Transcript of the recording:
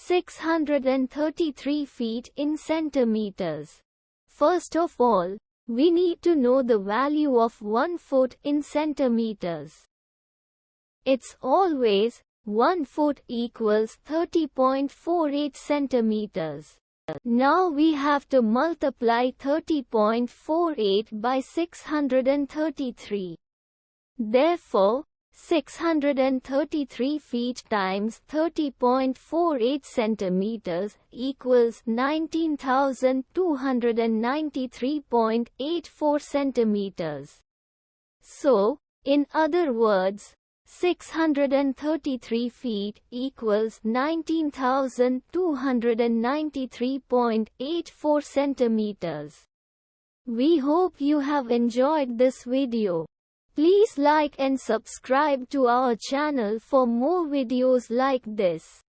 633 feet in centimeters. First of all, we need to know the value of 1 foot in centimeters. It's always 1 foot equals 30.48 centimeters. Now we have to multiply 30.48 by 633. Therefore, 633 feet times 30.48 centimeters equals 19,293.84 centimeters. So, in other words, 633 feet equals 19,293.84 centimeters. We hope you have enjoyed this video. Please like and subscribe to our channel for more videos like this.